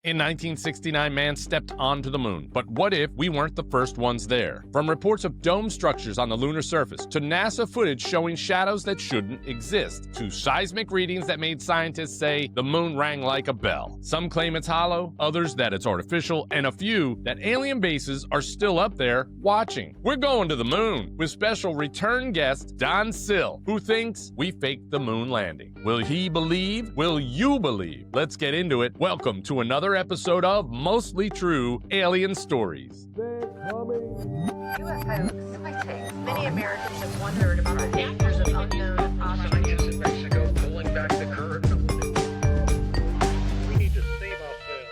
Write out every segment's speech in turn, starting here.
In 1969, man stepped onto the moon. But what if we weren't the first ones there? From reports of dome structures on the lunar surface, to NASA footage showing shadows that shouldn't exist, to seismic readings that made scientists say the moon rang like a bell. Some claim it's hollow, others that it's artificial, and a few that alien bases are still up there watching. We're going to the moon with special return guest Don Sill, who thinks we faked the moon landing. Will he believe? Will you believe? Let's get into it. Welcome to another episode of Mostly True Alien Stories. UFO sightings. Many Americans have wondered about factors of unknown objects. In Mexico pulling back the curtain. We need to save ourselves.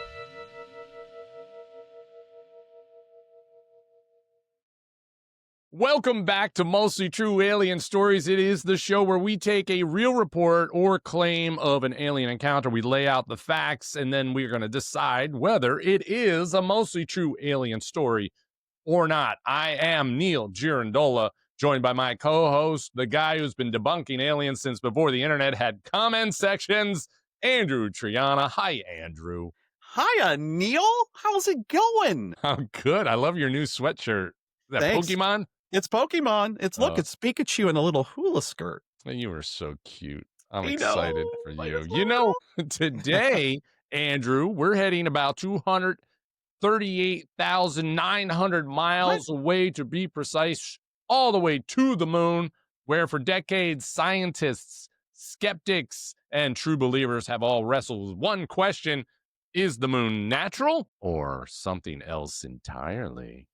Welcome back to Mostly True Alien Stories. It is the show where we take a real report or claim of an alien encounter. We lay out the facts, and then we're going to decide whether it is a mostly true alien story or not. I am Neal Girandola, joined by my co-host, the guy who's been debunking aliens since before the internet had comment sections, Andrew Triana. Hi, Andrew. Hiya, Neal. How's it going? I'm good. I love your new sweatshirt. Is that Thanks. Pokemon? It's Pokemon. It's it's Pikachu in a little hula skirt. You are so cute. I'm I excited know. for I you. just You know, today, Andrew, we're heading about 238,900 miles away, to be precise, all the way to the moon, where for decades, scientists, skeptics, and true believers have all wrestled with one question: is the moon natural or something else entirely?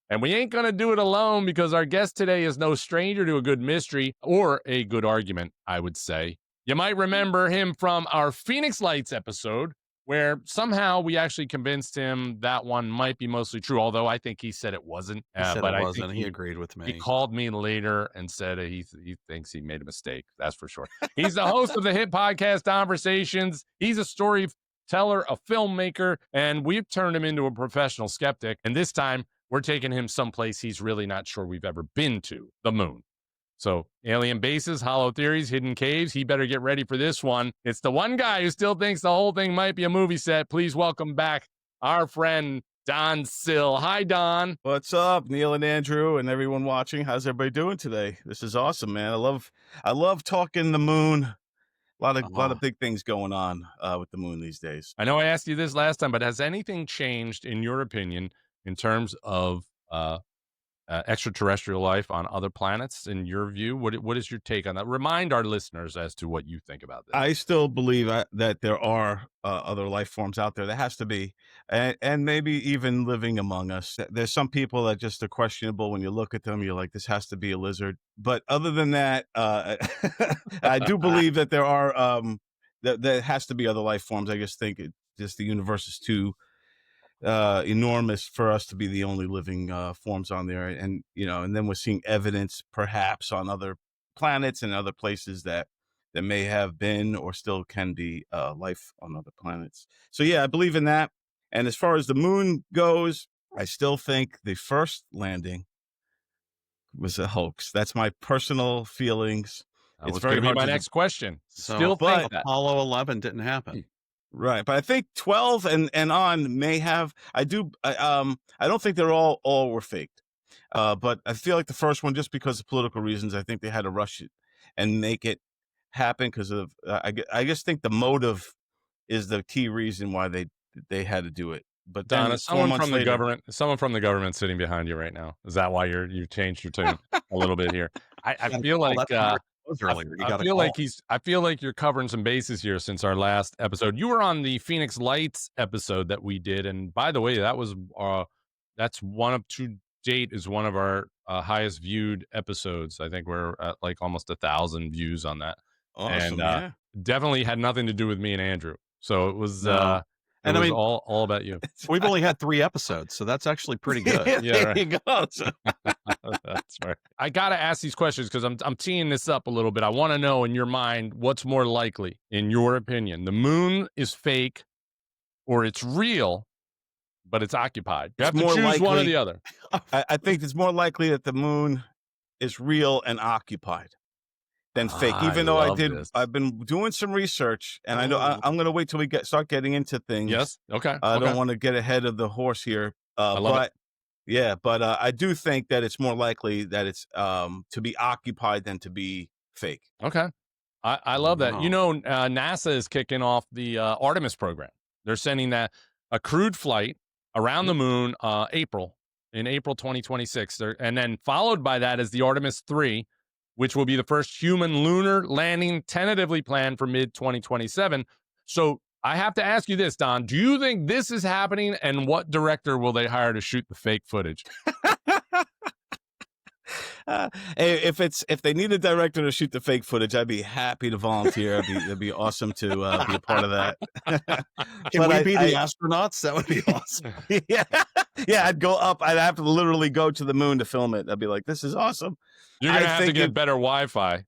And we ain't going to do it alone, because our guest today is no stranger to a good mystery or a good argument, I would say. You might remember him from our Phoenix Lights episode, where somehow we actually convinced him that one might be mostly true, although I think he said it wasn't. He said but it I wasn't. think He agreed with me. He called me later and said he thinks he made a mistake. That's for sure. He's the host of the hit podcast Conversations. He's a storyteller, a filmmaker, and we've turned him into a professional skeptic. And this time, we're taking him someplace he's really not sure we've ever been to, the moon. So, alien bases, hollow theories, hidden caves. He better get ready for this one. It's the one guy who still thinks the whole thing might be a movie set. Please welcome back our friend Don Sill. Hi, Don. What's up, Neal and Andrew, and everyone watching? How's everybody doing today? This is awesome, man. I love talking the moon. A lot of big things going on with the moon these days. I know I asked you this last time, but has anything changed, in your opinion, in terms of extraterrestrial life on other planets, in your view? What is your take on that? Remind our listeners as to what you think about this. I still believe that there are other life forms out there. There has to be, and maybe even living among us. There's some people that just are questionable. When you look at them, you're like, this has to be a lizard. But other than that, I do believe that there are there has to be other life forms. I just think just the universe is too enormous for us to be the only living forms on there, and then we're seeing evidence perhaps on other planets and other places that may have been or still can be life on other planets. So yeah, I believe in that. And as far as the moon goes, I still think the first landing was a hoax. That's my personal feelings. It's very hard. My next question. Still think that Apollo 11 didn't happen. Right, but I think 12 and on may have. I don't think they're all were faked, but I feel like the first one, just because of political reasons, I think they had to rush it and make it happen because of. I just think the motive is the key reason why they had to do it. But Don, is someone from the government sitting behind you right now? Is that why you changed your tune a little bit here? I feel like. I feel like you're covering some bases here since our last episode. You were on the Phoenix Lights episode that we did, and by the way, that's one of to date is one of our highest viewed episodes. I think we're at like almost 1,000 views on that. Awesome, and definitely had nothing to do with me and Andrew. So it was. And I mean, all about you. We've only had 3 episodes, so that's actually pretty good. Yeah, there you go. That's right. I got to ask these questions because I'm teeing this up a little bit. I want to know, in your mind, what's more likely, in your opinion? The moon is fake or it's real, but it's occupied. You have to choose one or the other. I think it's more likely that the moon is real and occupied. than fake. I Even though love this. I've been doing some research, and I know Oh. I'm going to wait till we start getting into things. Yes. Okay. I Okay. don't want to get ahead of the horse here, I love it. but yeah, but I do think that it's more likely that it's to be occupied than to be fake. Okay. I love that. You Wow. know, NASA is kicking off the Artemis program. They're sending that a crewed flight around the moon in April 2026. And then followed by that is the Artemis 3, which will be the first human lunar landing tentatively planned for mid 2027. So I have to ask you this, Don. Do you think this is happening? And what director will they hire to shoot the fake footage? Hey, if they need a director to shoot the fake footage, I'd be happy to volunteer. It'd be awesome to be a part of that. Can we be the astronauts? That would be awesome. Yeah, yeah. I'd go up. I'd have to literally go to the moon to film it. I'd be like, "This is awesome." You're gonna I have to think get better Wi-Fi.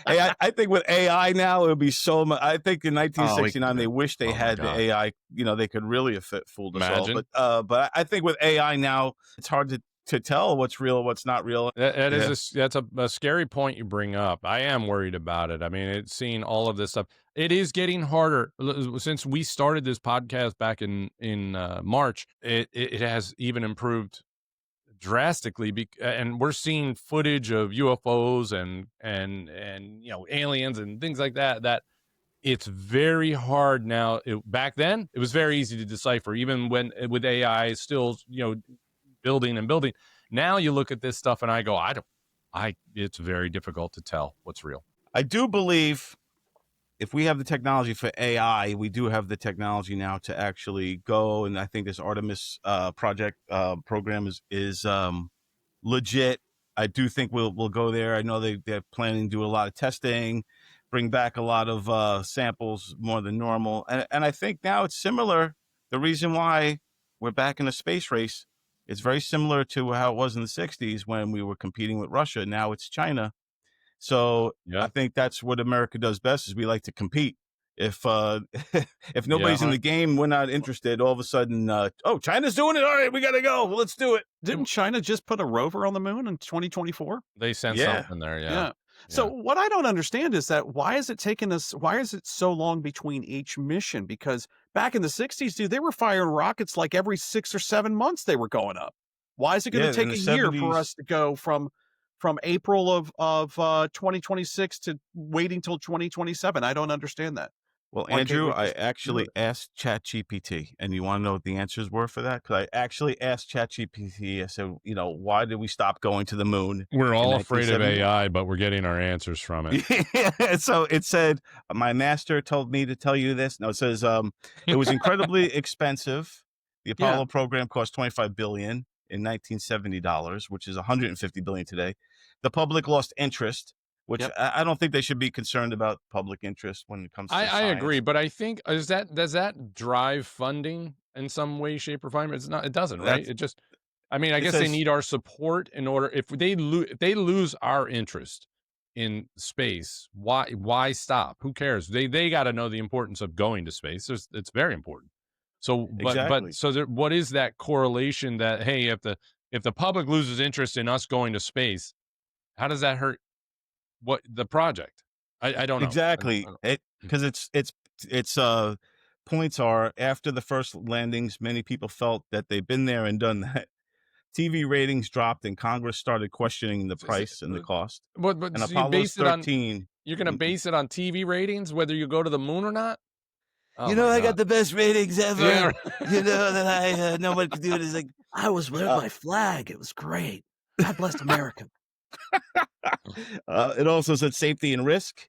Hey, I think with AI now, it would be so much. I think in 1969, they wish they had the AI. You know, they could really have fooled us Imagine. all. But I think with AI now, it's hard to tell what's real, what's not real. That's a scary point you bring up. I am worried about it. I mean, it's seeing all of this stuff. It is getting harder since we started this podcast back in March. It has even improved drastically, and we're seeing footage of UFOs and you know, aliens and things like that. That it's very hard now. Back then, it was very easy to decipher, even when with AI still, you know, building and building. Now you look at this stuff and I go, it's very difficult to tell what's real. I do believe if we have the technology for AI, we do have the technology now to actually go. And I think this Artemis program is legit. I do think we'll go there. I know they're planning to do a lot of testing, bring back a lot of samples more than normal. And I think now it's similar. The reason why we're back in a space race, it's very similar to how it was in the 60s when we were competing with Russia. Now it's China. So Yeah. I think that's what America does best, is we like to compete. If if nobody's in the game, we're not interested. All of a sudden, China's doing it. All right, we got to go. Well, let's do it. Didn't China just put a rover on the moon in 2024? They sent Yeah. something there. Yeah. So what I don't understand is that why is it so long between each mission? Because back in the 60s, dude, they were firing rockets like every 6 or 7 months they were going up. Why is it going to Yeah, in take a the year 70s. for us to go from April of 2026 to waiting till 2027? I don't understand that. Well, Why can't Andrew, we I just do actually it? asked ChatGPT, and you want to know what the answers were for that? Because I actually asked ChatGPT. I said, why did we stop going to the moon? We're all in afraid of 1970? AI, but we're getting our answers from it. So it said, my master told me to tell you this. No, it says, it was incredibly expensive. The Apollo program cost $25 billion in 1970 dollars, which is $150 billion today. The public lost interest, which I don't think they should be concerned about public interest when it comes to I science. agree, but I think does that drive funding in some way, shape, or form? It's not. It doesn't, right? That's- It just. I mean, I it guess they says- need our support in order. If they lose our interest in space, why stop? Who cares? They got to know the importance of going to space. It's very important. So, Exactly. what is that correlation that, hey, if the public loses interest in us going to space, how does that hurt what the project? I don't know. Exactly. Because it's points are, after the first landings, many people felt that they've been there and done that. TV ratings dropped and Congress started questioning the price and the cost. But And so Apollo's 13. you're going to base it on TV ratings, whether you go to the moon or not? Oh I my got God. the best ratings ever. Yeah. That I nobody could do it. It's like, I was with my flag. It was great. God bless America. it also said safety and risk.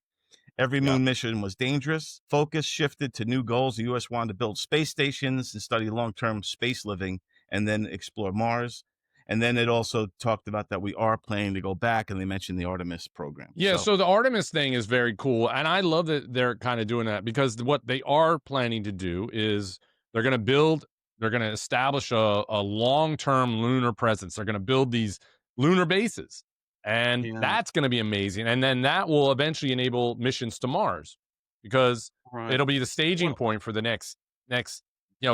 Every moon mission was dangerous. Focus shifted to new goals. The U.S. wanted to build space stations and study long-term space living and then explore Mars. And then it also talked about that we are planning to go back, and they mentioned the Artemis program. Yeah, so the Artemis thing is very cool, and I love that they're kind of doing that, because what they are planning to do is they're going to establish a long-term lunar presence. They're going to build these lunar bases, and that's going to be amazing. And then that will eventually enable missions to Mars, because it'll be the staging point for the next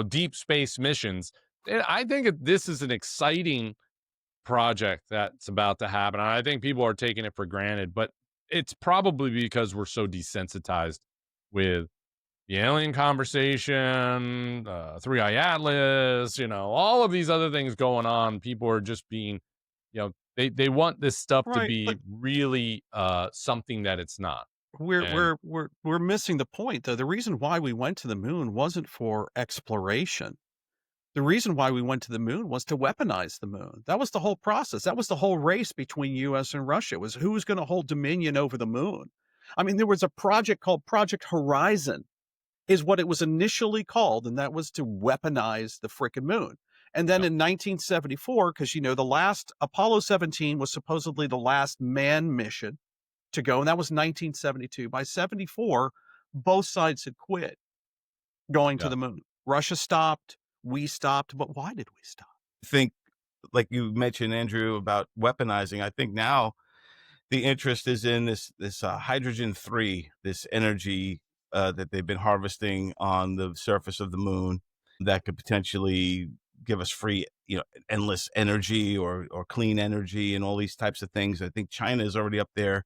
deep space missions. And I think this is an exciting project that's about to happen. I think people are taking it for granted, but it's probably because we're so desensitized with the alien conversation, Three Eye Atlas, all of these other things going on. People are just being, they want this stuff to Right, be but really something that it's not. we're And we're we're we're missing the point though. The reason why we went to the moon wasn't for exploration. The reason why we went to the moon was to weaponize the moon. That was the whole process. That was the whole race between US and Russia, was who was going to hold dominion over the moon. I mean, there was a project called Project Horizon is what it was initially called, and that was to weaponize the frickin' moon. And then Yep. in 1974, because the last Apollo 17 was supposedly the last manned mission to go, and that was 1972. By 74, both sides had quit going to Yeah. the moon. Russia stopped, we stopped, but why did we stop? I think, like you mentioned, Andrew, about weaponizing. I think now the interest is in this hydrogen-3, this energy that they've been harvesting on the surface of the moon that could potentially give us free, endless energy or clean energy and all these types of things. I think China is already up there,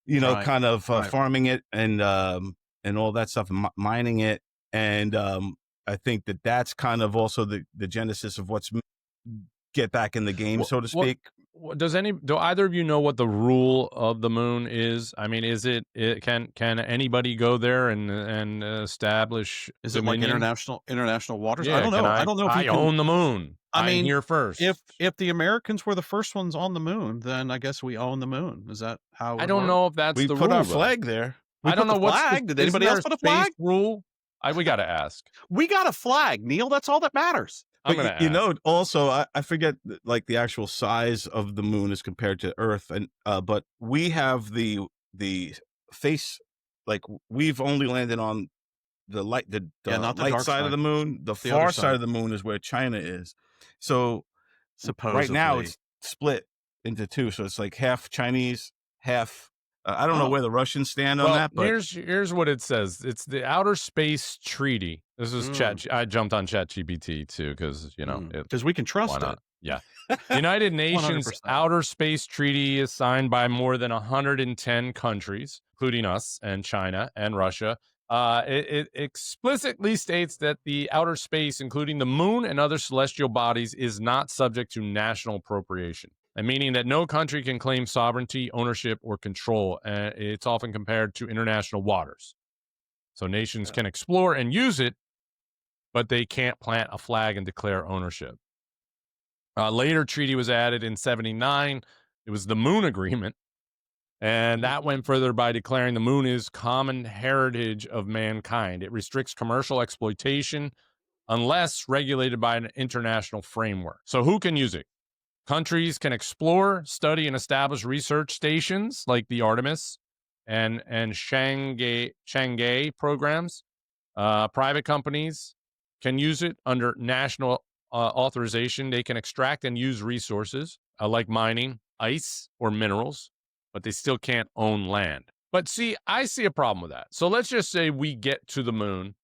Right, kind of right. farming it and all that stuff, and mining it. And I think that's kind of also the genesis of what's get back in the game, so to speak. Do either of you know what the rule of the moon is? I mean, is it can anybody go there and establish Is it like dominion? international waters? I Yeah, don't can know. I don't know if I you can. own the moon. I I'm mean, here first. if the Americans were the first ones on the moon, then I guess we own the moon. Is that how it I would don't work? know if that's We the put rule, our though. flag there. We I put don't know the what's flag. Did anybody isn't else there put a space flag? rule? We got to ask. We got a flag, Neil. That's all that matters. I'm But gonna ask. also I forget like the actual size of the moon as compared to Earth, and but we have the face, like we've only landed on the light Yeah, not the light dark side of side. the moon. The The other far side side. of the moon is where China is. So right now Supposedly. it's split into two. So it's like half Chinese, half. I don't know Oh. where the Russians stand on Well, that, but here's what it says. It's the Outer Space Treaty. This is I jumped on ChatGPT too because Because we can why trust it. not? Yeah. United Nations 100%. Outer Space Treaty is signed by more than 110 countries, including us and China and Russia. It explicitly states that the outer space, including the moon and other celestial bodies, is not subject to national appropriation, and meaning that no country can claim sovereignty, ownership, or control. It's often compared to international waters. So nations can explore and use it, but they can't plant a flag and declare ownership. Later treaty was added in 79. It was the Moon Agreement. And that went further by declaring the moon is common heritage of mankind. It restricts commercial exploitation unless regulated by an international framework. So who can use it? Countries can explore, study, and establish research stations like the Artemis and Shanghai programs. Private companies can use it under national authorization. They can extract and use resources like mining, ice, or minerals, but they still can't own land. But see, I see a problem with that. So let's just say we get to the moon.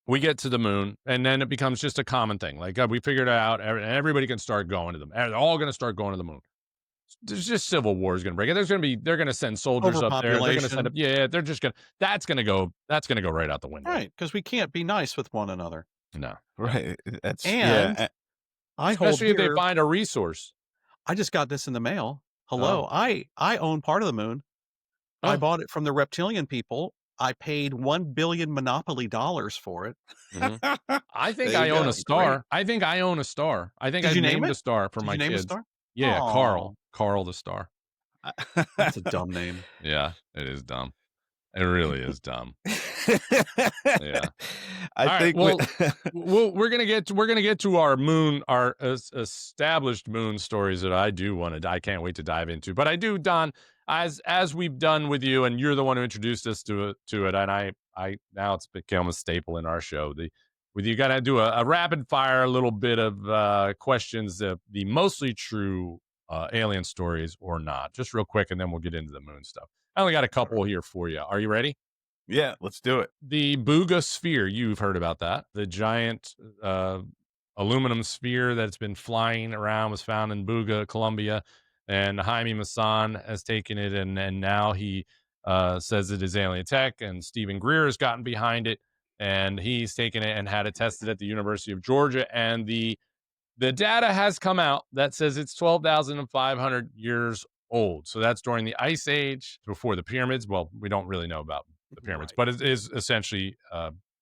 We get to the moon, and then it becomes just a common thing. Like we figured it out, and everybody can start going to them. They're all going to start going to the moon. There's just civil war is going to break. They're going to send soldiers up there. They're going to send up. Yeah, they're just going to. That's going to go right out the window. Right, because we can't be nice with one another. No. right. That's And I hold Especially if they here, find a resource. I just got this in the mail. Hello. I own part of the moon. I Oh. bought it from the reptilian people. I paid $1 billion monopoly dollars for it. I think There I you own go. a star. I think I own a star. I think Did I you name named it? a star for Did my you name kids. a star? Yeah, Aw. Carl the star. That's a dumb name. Yeah, it is dumb. It really is dumb. Yeah. I think we're gonna get to our moon, our established moon stories that I can't wait to dive into. But I do, Don, as we've done with you, and you're the one who introduced us to it, and I now it's become a staple in our show. With you got to do a rapid fire, a little bit of questions, the mostly true alien stories or not, just real quick, and then we'll get into the moon stuff. I only got a couple here for you. Are you ready? yeah, let's do it. The Booga sphere, you've heard about that. The giant aluminum sphere that's been flying around was found in Buga, Colombia, and Jaime Maussan has taken it, and now he says it is alien tech, and Stephen Greer has gotten behind it, and he's taken it and had it tested at the University of Georgia, and the data has come out that says it's 12,500 years old. So that's during the Ice Age, before the pyramids. Well, we don't really know about the pyramids, but it is essentially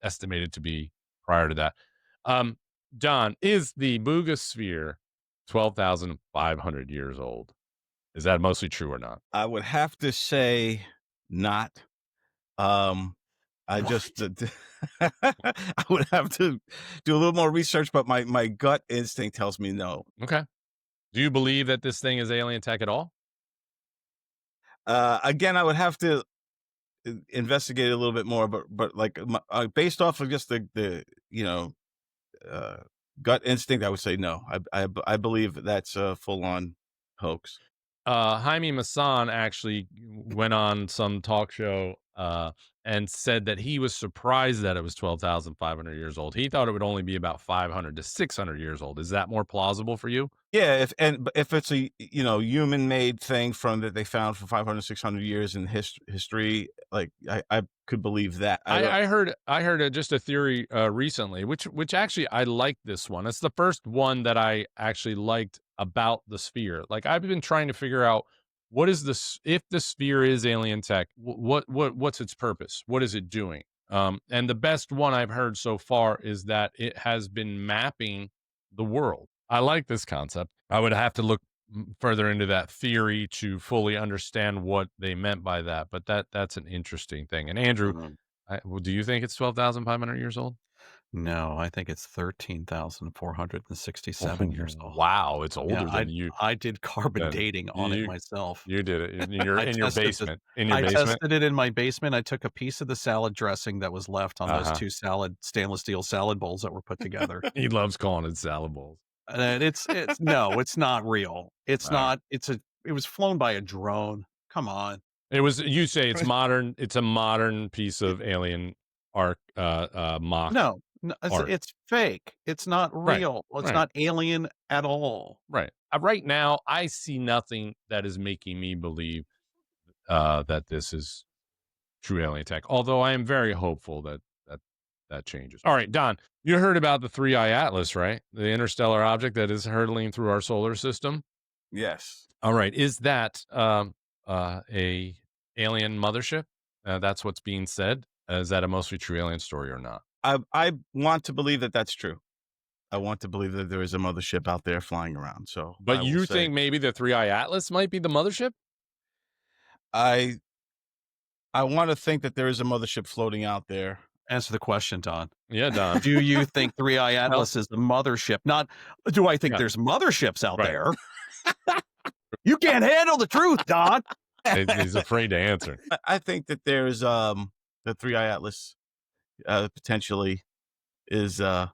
estimated to be prior to that. Don, is the Buga sphere 12,500 years old? Is that mostly true or not? I would have to say not. I just I would have to do a little more research, but my gut instinct tells me no. Okay. Do you believe that this thing is alien tech at all? Again, I would have to investigate a little bit more, but like based off of just the gut instinct, I would say no. I believe that's a full on hoax. Jaime Maussan actually went on some talk show and said that he was surprised that it was 12,500 years old. He thought it would only be about 500 to 600 years old. Is that more plausible for you? Yeah, if it's a human made thing from that they found for 500, 600 years in history, like I could believe that. I heard just a theory recently, which actually I liked this one. It's the first one that I actually liked about the sphere. Like, I've been trying to figure out what is this, if the sphere is alien tech, what's its purpose? What is it doing? And the best one I've heard so far is that it has been mapping the world. I like this concept. I would have to look further into that theory to fully understand what they meant by that, but that's an interesting thing. And Andrew, do you think it's 12,500 years old? No, I think it's 13,467 years old. Wow, it's older than you. I did carbon dating on it myself. You did it in your basement. I tested it in my basement. I took a piece of the salad dressing that was left on those two stainless steel salad bowls that were put together. He loves calling it salad bowls. And it's no, it's not real. It's not. It was flown by a drone. Come on. It was. You say it's modern. It's a modern piece of alien mock. No, it's fake. It's not real. Right. It's not alien at all. Right. Right now, I see nothing that is making me believe that this is true alien tech. Although I am very hopeful that changes. All right, Don, you heard about the 3i Atlas, right? The interstellar object that is hurtling through our solar system. Yes. All right. Is that a alien mothership? That's what's being said. Is that a mostly true alien story or not? I want to believe that that's true. I want to believe that there is a mothership out there flying around. So, but you think maybe the 3i Atlas might be the mothership? I want to think that there is a mothership floating out there. Answer the question, Don. Yeah, Don. Do you think 3i Atlas is the mothership? Not, do I think there's motherships out there? You can't handle the truth, Don. He's afraid to answer. I think that there's the 3i Atlas potentially is I'm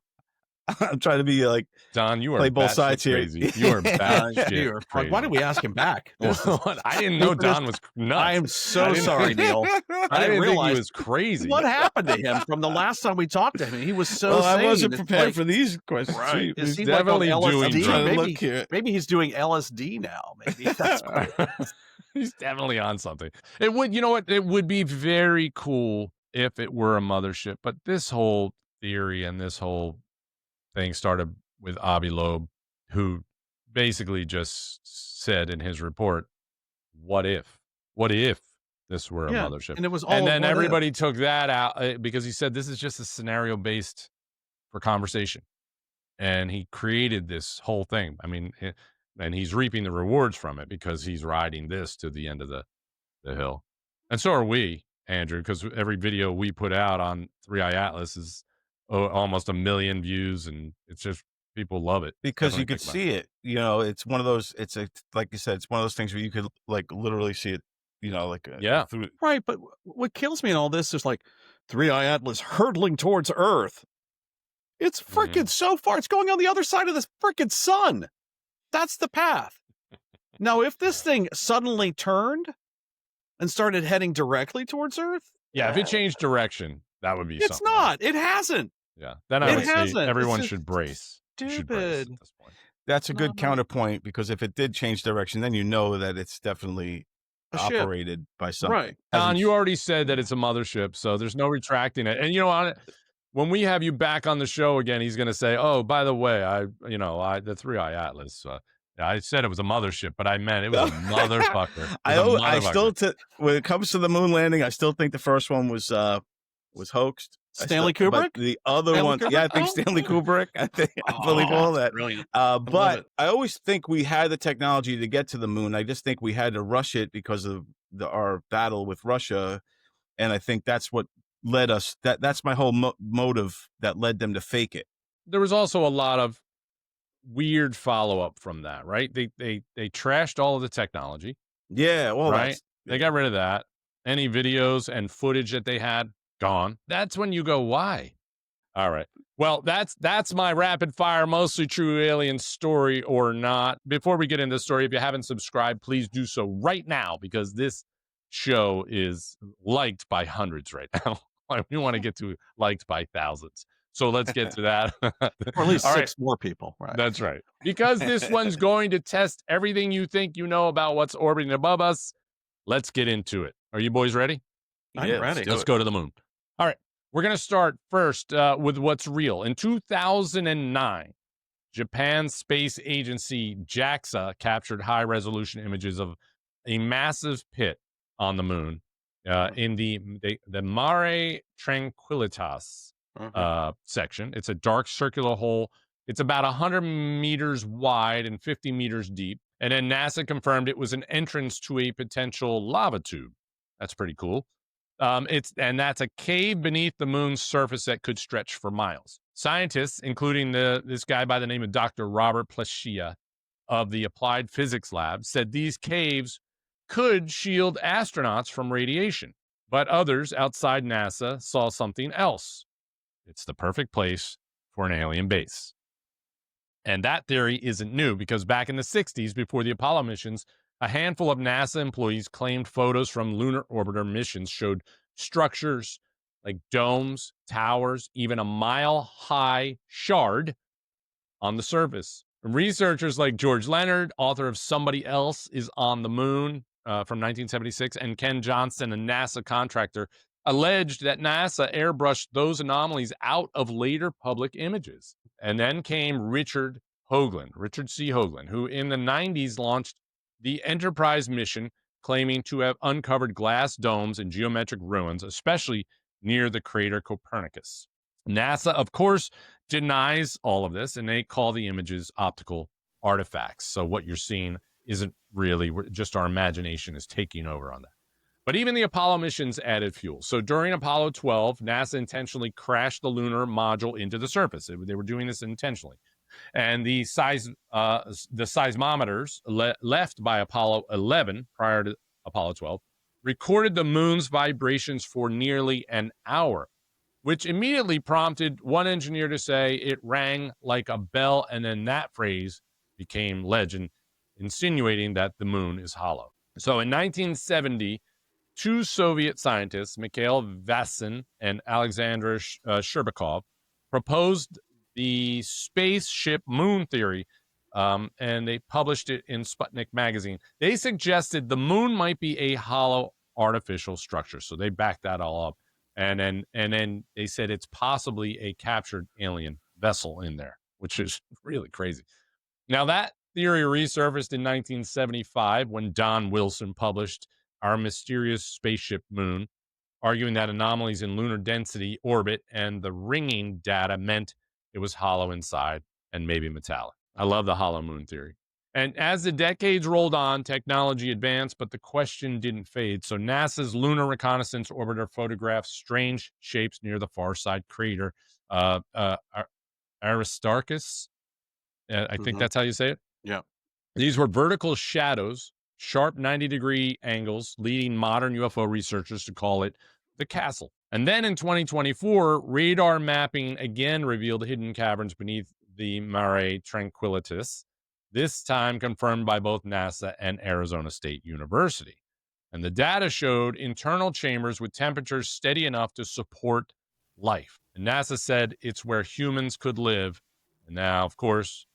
trying to be like Don, you are play both sides crazy. You are bad shit crazy. Why did we ask him back? I didn't know Don was nuts. I am so sorry, Neal. I didn't realize he was crazy. What happened to him from the last time we talked to him? He was so sane. I wasn't prepared for these questions. Right. Is he definitely doing LSD? Maybe he's doing LSD now. Maybe that's he's definitely on something. It would, you know what? It would be very cool if it were a mothership. But this whole theory and this whole thing started with Avi Loeb, who basically just said in his report, what if this were a mothership? And it was all, and then everybody took that out because he said this is just a scenario based for conversation. And he created this whole thing. I mean, and he's reaping the rewards from it because he's riding this to the end of the hill. And so are we, Andrew, because every video we put out on 3i Atlas is almost 1 million views, and it's just people love it because you could see it. You know, it's one of those. It's like you said, it's one of those things where you could like literally see it. You know, like through. Right. But what kills me in all this is like 3i Atlas hurtling towards Earth. It's freaking so far. It's going on the other side of this freaking sun. That's the path. Now, if this thing suddenly turned and started heading directly towards Earth, if it changed direction, that would be. It's not. It hasn't. Yeah, then I would say everyone should brace. You should brace stupid. at this point. That's a good No. counterpoint because if it did change direction, then you know that it's definitely A ship. operated by something. Right. Don, Hasn't you already said that it's a mothership, so there's no retracting it. And when we have you back on the show again, he's going to say, "Oh, by the way, the 3i Atlas. I said it was a mothership, but I meant it was a motherfucker." I still, when it comes to the moon landing, I still think the first one was hoaxed. Stanley But Kubrick? the other Stanley one, yeah, I think Kubrick? Stanley Kubrick. I believe all that. Brilliant. But it. I always think we had the technology to get to the moon. I just think we had to rush it because of our battle with Russia, and I think that's what led us. That's my whole motive that led them to fake it. There was also a lot of weird follow-up from that, right? They trashed all of the technology. Yeah, well, right? They got rid of that. Any videos and footage that they had, gone. That's when you go, why? All right. Well, that's my rapid fire, mostly true alien story or not. Before we get into the story, if you haven't subscribed, please do so right now because this show is liked by hundreds right now. We want to get to liked by thousands. So let's get to that. Or at least All 6 more people. Right. That's right. Because this one's going to test everything you think you know about what's orbiting above us. Let's get into it. Are you boys ready? I'm ready. Let's go to the moon. All right. We're going to start first with what's real. In 2009, Japan's space agency JAXA captured high-resolution images of a massive pit on the moon in the Mare Tranquillitas section. It's a dark circular hole. It's about 100 meters wide and 50 meters deep. And then NASA confirmed it was an entrance to a potential lava tube. That's pretty cool. That's a cave beneath the moon's surface that could stretch for miles. Scientists, including this guy by the name of Dr. Robert Plashia of the Applied Physics Lab, said these caves could shield astronauts from radiation. But others outside NASA saw something else. It's the perfect place for an alien base. And that theory isn't new because back in the 60s, before the Apollo missions, a handful of NASA employees claimed photos from lunar orbiter missions showed structures like domes, towers, even a mile-high shard on the surface. Researchers like George Leonard, author of Somebody Else is on the Moon from 1976, and Ken Johnston, a NASA contractor, alleged that NASA airbrushed those anomalies out of later public images. And then came Richard C. Hoagland, who in the 90s launched the Enterprise mission, claiming to have uncovered glass domes and geometric ruins, especially near the crater Copernicus. NASA, of course, denies all of this, and they call the images optical artifacts. So what you're seeing isn't really, just our imagination is taking over on that. But even the Apollo missions added fuel. So during Apollo 12, NASA intentionally crashed the lunar module into the surface. They were doing this intentionally. And the seismometers left by Apollo 11 prior to Apollo 12 recorded the moon's vibrations for nearly an hour, which immediately prompted one engineer to say it rang like a bell, and then that phrase became legend, insinuating that the moon is hollow. So in 1970, two Soviet scientists, Mikhail Vasin and Alexander Sherbakov, proposed the spaceship moon theory, and they published it in Sputnik magazine. They suggested the moon might be a hollow artificial structure, so they backed that all up. And then they said it's possibly a captured alien vessel in there, which is really crazy. Now, that theory resurfaced in 1975 when Don Wilson published Our Mysterious Spaceship Moon, arguing that anomalies in lunar density, orbit, and the ringing data meant it was hollow inside and maybe metallic. I love the hollow moon theory. And as the decades rolled on, technology advanced, but the question didn't fade. So NASA's Lunar Reconnaissance Orbiter photographed strange shapes near the far side crater, Aristarchus. I think that's how you say it. Yeah. These were vertical shadows, sharp 90-degree angles, leading modern UFO researchers to call it the castle. And then in 2024, radar mapping again revealed hidden caverns beneath the Mare Tranquillitas, this time confirmed by both NASA and Arizona State University. And the data showed internal chambers with temperatures steady enough to support life. And NASA said it's where humans could live And now, of course,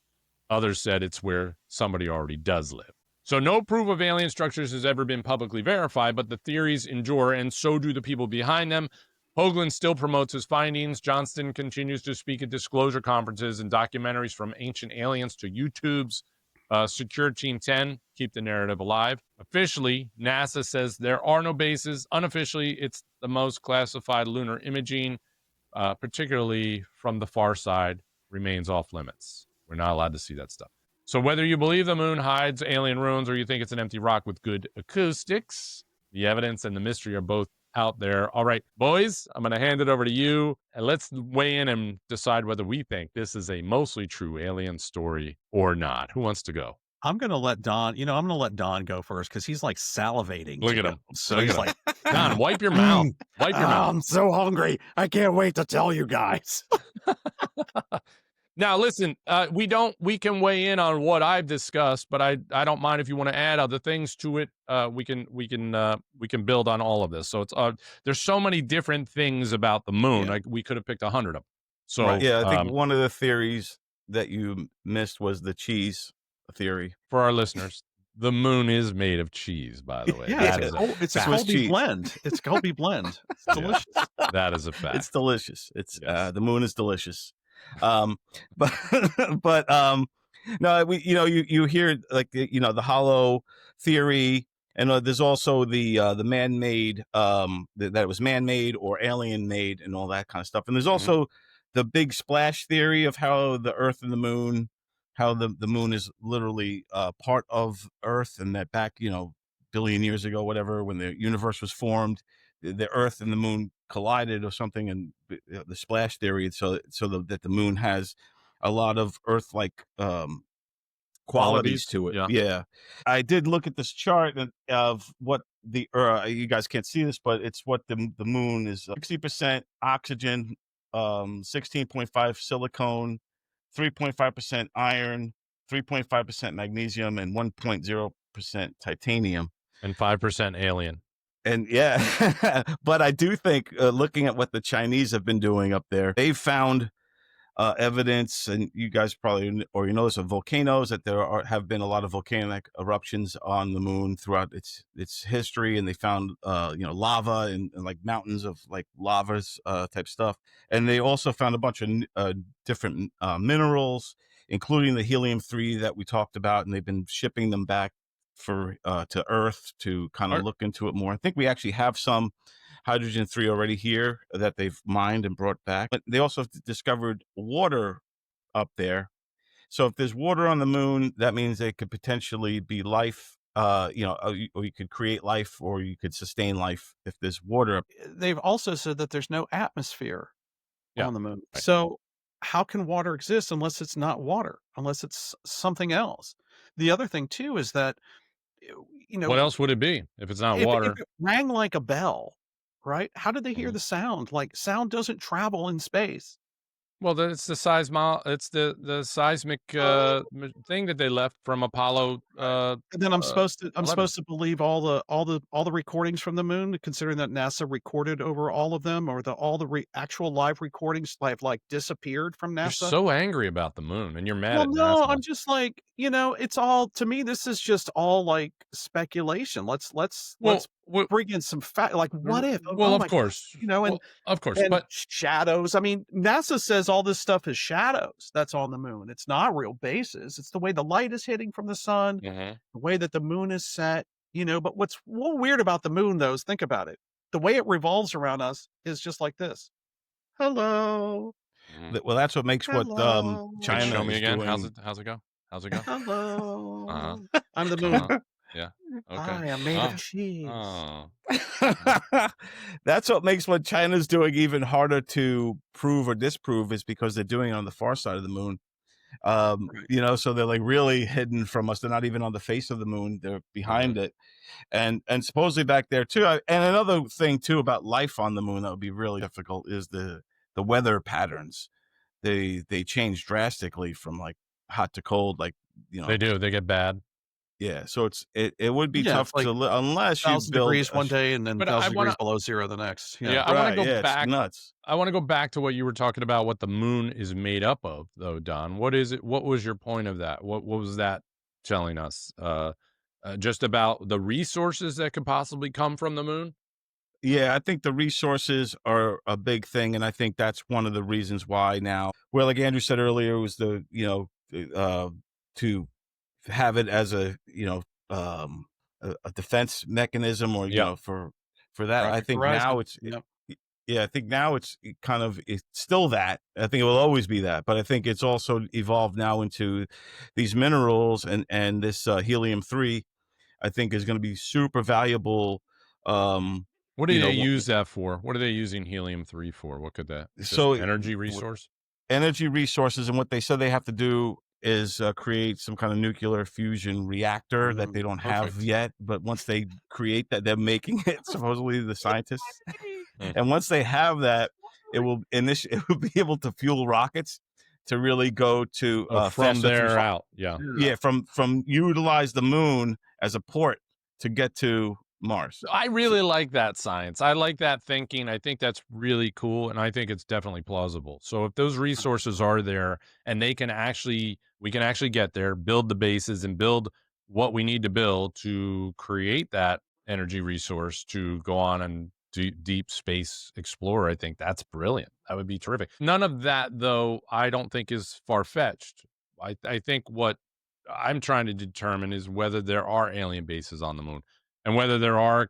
others said it's where somebody already does live. So no proof of alien structures has ever been publicly verified, but the theories endure, and so do the people behind them. Hoagland still promotes his findings. Johnston continues to speak at disclosure conferences and documentaries, from Ancient Aliens to YouTube's Secure Team 10. Keep the narrative alive. Officially, NASA says there are no bases. Unofficially, it's the most classified lunar imaging, particularly from the far side, remains off limits. We're not allowed to see that stuff. So whether you believe the moon hides alien ruins or you think it's an empty rock with good acoustics, the evidence and the mystery are both out there. All right, boys, I'm going to hand it over to you, and let's weigh in and decide whether we think this is a mostly true alien story or not. Who wants to go? I'm going to let Don, I'm going to let Don go first because he's like salivating. Look to at go. him. So Look he's at him. like, Don, wipe your mouth. Wipe your mouth. I'm so hungry. I can't wait to tell you guys. Now, listen, we can weigh in on what I've discussed, but I don't mind if you want to add other things to it. We can build on all of this. So it's there's so many different things about the moon. Yeah. Like we could have picked 100 of them. So Right, yeah, I think one of the theories that you missed was the cheese theory. for our listeners, the moon is made of cheese, by the way. Yeah, That is it's a Swiss Colby cheese. blend. It's Colby blend. It's Yeah. delicious. that is a fact. It's delicious. It's Yes. the moon is delicious. But no, you hear like the hollow theory, and there's also the man-made that it was man-made or alien-made and all that kind of stuff. And there's also the big splash theory of how the Earth and the moon, how the moon is literally part of Earth, and that back billion years ago, whatever, when the universe was formed, the Earth and the moon collided or something, and the splash theory, so that the moon has a lot of Earth-like qualities to it. Yeah, I did look at this chart of what the you guys can't see this, but it's what the moon is: 60% oxygen, 16.5 silicone, 3.5% iron, 3.5% magnesium, and 1.0% titanium, and 5% alien. And yeah, but I do think looking at what the Chinese have been doing up there, they've found evidence, and you guys probably this, of volcanoes, that there have been a lot of volcanic eruptions on the moon throughout its history, and they found lava and like mountains of like lavas type stuff, and they also found a bunch of different minerals, including the helium-3 that we talked about, and they've been shipping them back to Earth to kind of look into it more. I think we actually have some hydrogen-3 already here that they've mined and brought back. But they also discovered water up there. So if there's water on the moon, that means there could potentially be life, or you could create life, or you could sustain life if there's water. They've also said that there's no atmosphere on the moon. Right. So how can water exist unless it's not water, unless it's something else? The other thing too is that, what else would it be if it's not water? If it rang like a bell, right? How did they hear the sound? Like, sound doesn't travel in space. Well, it's the seismic thing that they left from Apollo. And then I'm supposed to 11. believe all the recordings from the moon, considering that NASA recorded over all of them, or all the actual live recordings like disappeared from NASA. You're so angry about the moon, and you're mad Well, at no, NASA. I'm just like, it's all, to me, this is just all like speculation. Let's bring in some fact. Like, what if? Well, of course, of course, and but shadows. I mean, NASA says all this stuff is shadows that's on the moon. It's not real bases. It's the way the light is hitting from the sun, the way that the moon is set. But what's a little weird about the moon, though, is think about it. The way it revolves around us is just like this. Hello. Well, that's what makes what China show me is again. doing. How's it go? How's it go? Hello. I'm the moon. Yeah. Okay. I am made of cheese. That's what makes what China's doing even harder to prove or disprove, is because they're doing it on the far side of the moon. So they're like really hidden from us. They're not even on the face of the moon. They're behind it. And supposedly back there too. And another thing too about life on the moon that would be really difficult is the weather patterns. They change drastically from like hot to cold, like They do. They get bad. Yeah, so it would be Yeah, tough it's like unless you 1,000 build degrees one day and then But I 1,000 want degrees to, below zero the next. yeah, Yeah. I want to right. go Yeah, it's back. nuts. I want to go back to what you were talking about, what the moon is made up of, though, Don. What is it? What was your point of that? What was that telling us? Just about the resources that could possibly come from the moon? Yeah, I think the resources are a big thing, and I think that's one of the reasons why now. Well, like Andrew said earlier, it was to have it as a defense mechanism, or Yeah, for that. I Project think now Horizon. Yep. yeah, I think now it's still that. I think it will always be that, but I think it's also evolved now into these minerals and this helium-3. I think is going to be super valuable. Um, what do you they know, use that for? What are they using helium-3 for? What could that? Just so energy resource? energy resources, and what they said they have to do is create some kind of nuclear fusion reactor that they don't have Perfect. yet. But once they create that, they're making it, supposedly the scientists. Mm. And once they have that, it will be able to fuel rockets to really go to From faster through. there out, yeah. Yeah, from utilize the moon as a port to get to Mars. I really like that science. I like that thinking. I think that's really cool, and I think it's definitely plausible. So if those resources are there and we can actually get there, build the bases and build what we need to build to create that energy resource to go on and deep space explore, I think that's brilliant. That would be terrific. None of that, though, I don't think is far-fetched. I think what I'm trying to determine is whether there are alien bases on the moon and whether there are,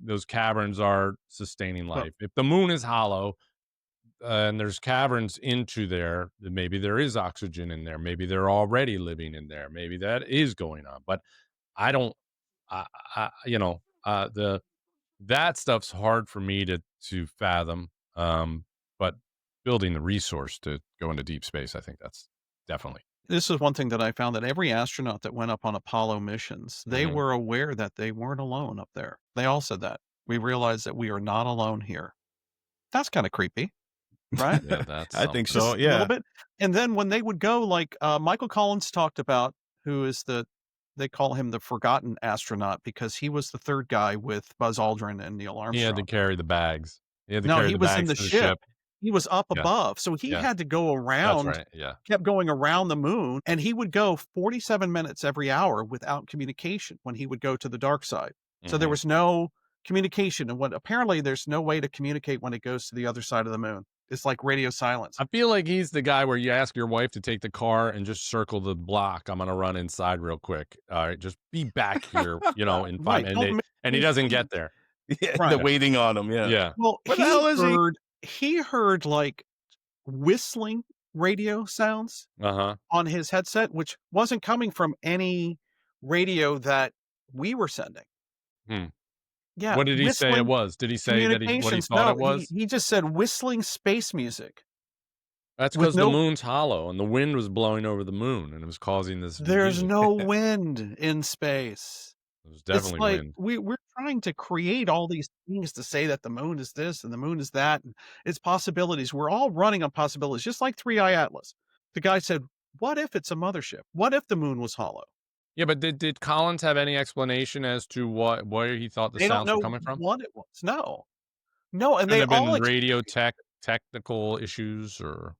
those caverns are sustaining Well, life. If the moon is hollow and there's caverns into there, then maybe there is oxygen in there. Maybe they're already living in there. Maybe that is going on. But I don't, the that stuff's hard for me to fathom. But building the resource to go into deep space, I think that's definitely. this is one thing that I found, that every astronaut that went up on Apollo missions, they Mhm. were aware that they weren't alone up there. They all said that. We realize that we are not alone here. That's kind of creepy, right? Yeah, that's I think something. so. Just a little Yeah. bit. And then when they would go, like Michael Collins talked about, who is they call him the forgotten astronaut because he was the third guy with Buzz Aldrin and Neil He had to Armstrong. carry the bags. He had to No, carry he the was in bags the to the ship. ship. He was up Yeah, above. So he yeah, had to go that's around, right. Yeah. kept going around the moon, and he would go 47 minutes every hour without communication when he would go to the dark side. So there Mhm. was no communication. And what apparently there's no way to communicate when it goes to the other side of the moon. It's like radio silence. I feel like he's the guy where you ask your wife to take the car and just circle the block. I'm gonna run inside real quick. All right, just be back here, in 5 Right. and Don't make and he me doesn't see. get there. Yeah, they're Right. waiting on him. Yeah. Yeah. Well, Where the hell is he? he heard like whistling radio sounds Uh-huh. on his headset, which wasn't coming from any radio that we were sending. Hmm. Yeah, What did he say it whistling was? Did he say that what he communications. thought No, it was? he just said whistling space music That's with because the no moon's hollow and the wind was blowing over the moon and it was causing this there's music. no wind in space. It was It's definitely like wind. we're trying to create all these things to say that the moon is this and the moon is that, and it's possibilities. We're all running on possibilities, just like 3i Atlas. The guy said, "What if it's a mothership? What if the moon was hollow?" Yeah, but did Collins have any explanation as to where he thought the They don't sounds were know coming from? what it was. No. No, and Could they have all been radio technical issues or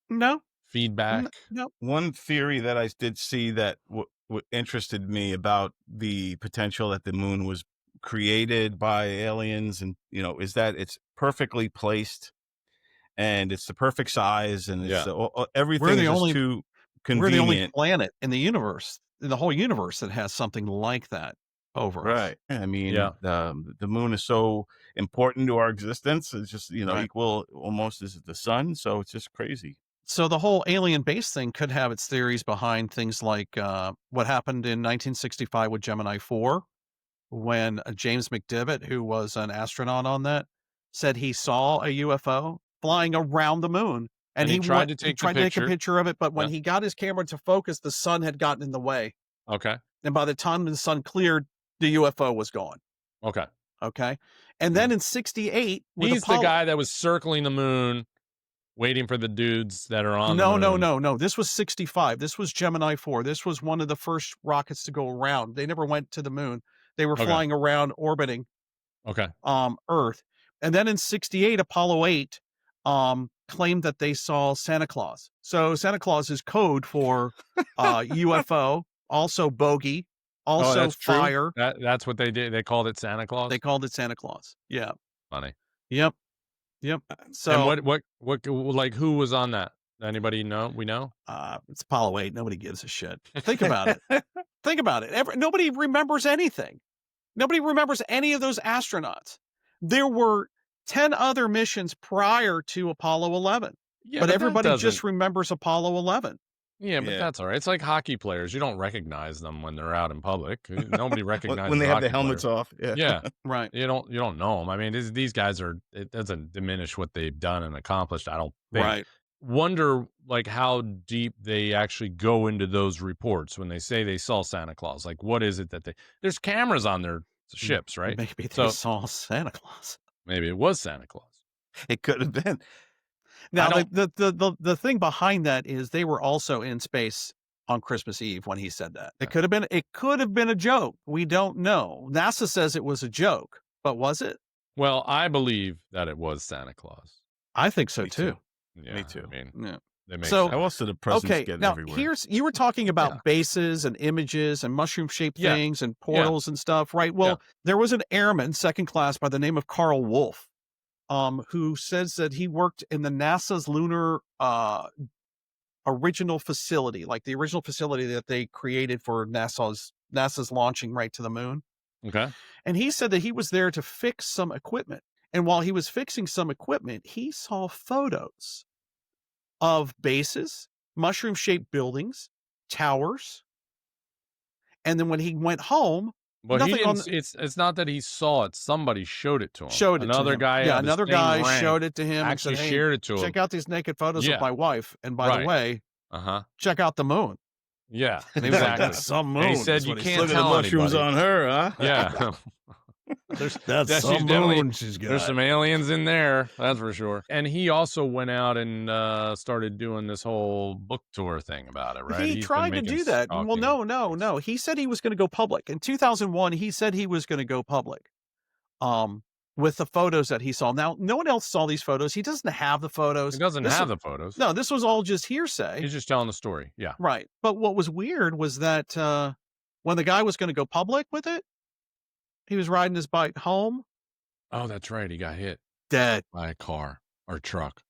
no, feedback. no. One theory that I did see that interested me about the potential that the moon was created by aliens, and is that it's perfectly placed and it's the perfect size, and it's Yeah. everything is just too We're the only convenient. planet in the universe, in the whole universe, that has something like that over us. Right. I mean, Yeah. the moon is so important to our existence. It's just, Right. equal almost as the sun. So it's just crazy. So the whole alien base thing could have its theories behind things like what happened in 1965 with Gemini 4, when James McDivitt, who was an astronaut on that, said he saw a UFO flying around the moon, and And he tried to he take the tried to take a picture. picture of it, but when Yeah. he got his camera to focus, the sun had gotten in the way, Okay. and by the time the sun cleared, the UFO was gone. Okay. Okay, and then in '68 with He's the Apollo, guy that was circling the moon waiting for the dudes that are on No, the no, moon. no, no. This was 65. This was Gemini 4. This was one of the first rockets to go around. They never went to the moon. They were Okay. flying around, orbiting Okay. Earth. And then in 68, Apollo 8 claimed that they saw Santa Claus. So Santa Claus is code for UFO, also bogey, also that's true? fire. That's what they did. They called it Santa Claus. They called it Santa Claus. Yeah. Funny. Yep. So And what like who was on that? Anybody know? We know. it's Apollo 8. Nobody gives a shit. Think about it. Think about it. Nobody remembers anything. Nobody remembers any of those astronauts. There were 10 other missions prior to Apollo 11, Yeah, but that everybody just doesn't- remembers Apollo 11. Yeah, but Yeah. that's all right. It's like hockey players. You don't recognize them when they're out in public. Nobody recognizes when they have hockey the helmets players. off. Yeah. Yeah, Right. you don't know them. I mean, these guys are. It doesn't diminish what they've done and accomplished. I don't think. Right. Wonder like how deep they actually go into those reports when they say they saw Santa Claus. Like, what is it that they? There's cameras on their ships, right? Maybe they So- saw Santa Claus. Maybe it was Santa Claus. It could have been. Now, don't- the thing behind that is they were also in space on Christmas Eve when he said that. It could have been a joke. We don't know. NASA says it was a joke, but was it? Well, I believe that it was Santa Claus. I think so Me too. Yeah, Me too. I mean, Yeah. they make So- sense. How else do the presents Okay, get now everywhere? you were talking about Yeah. bases and images and mushroom-shaped Yeah. things and portals and stuff, right? Well, Yeah. there was an airman, second class, by the name of Carl Wolf, who says that he worked in the NASA's lunar original facility, like the original facility that they created for NASA's launching right to the moon. Okay. And he said that he was there to fix some equipment. And while he was fixing some equipment, he saw photos of bases, mushroom-shaped buildings, towers. And then when he went home, But he Nothing on didn't. It's not that he saw it. Somebody showed it to him. showed it Another to him. guy. Yeah, of the another same guy rank showed it to him and Actually said, "Hey, shared it to him. check out these naked photos Yeah. of my wife. And by the Right. way, Uh-huh. check out the moon." Yeah. And he was like, Exactly. "That's some moon." And he said is you what can't Look at the tell mushrooms anybody. on her, huh? Yeah. That's she's some definitely- moon she's got. There's some aliens in there, that's for sure. And he also went out and started doing this whole book tour thing about it, right? He He's been tried to making do that. Well, stalking- no. He said he was going to go public. In 2001, he said he was going to go public with the photos that he saw. Now, no one else saw these photos. He doesn't have the photos. He doesn't This have was- the photos. No, this was all just hearsay. He's just telling the story. Yeah. Right. But what was weird was that when the guy was going to go public with it, he was riding his bike home, Oh, that's right. He got hit dead. by a car or truck.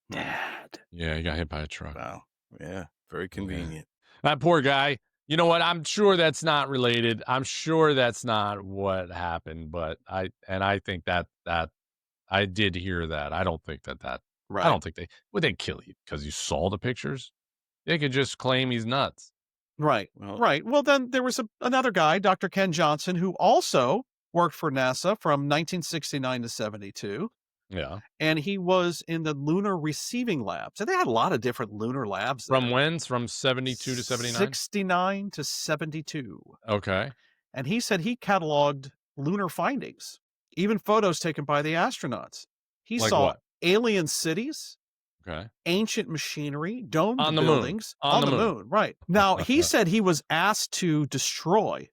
Dead. Yeah, he got hit by a truck. Wow. Yeah. Very convenient. That poor guy. You know what? I'm sure that's not related. I'm sure that's not what happened, but I think that I did hear that. I don't think that Right. I don't think they kill you because you saw the pictures. They could just claim he's nuts. Right. Well, Right. Well, then there was another guy, Dr. Ken Johnson, who also worked for NASA from 1969 to 72. Yeah. And he was in the Lunar Receiving Lab. So they had a lot of different lunar labs. From there. when? From 72 to 79? 69 to 72. Okay. And he said he cataloged lunar findings, even photos taken by the astronauts. He Like saw what? alien cities, Okay. ancient machinery, domed On the moon. buildings On the the moon. moon. Right. Now, he said he was asked to destroy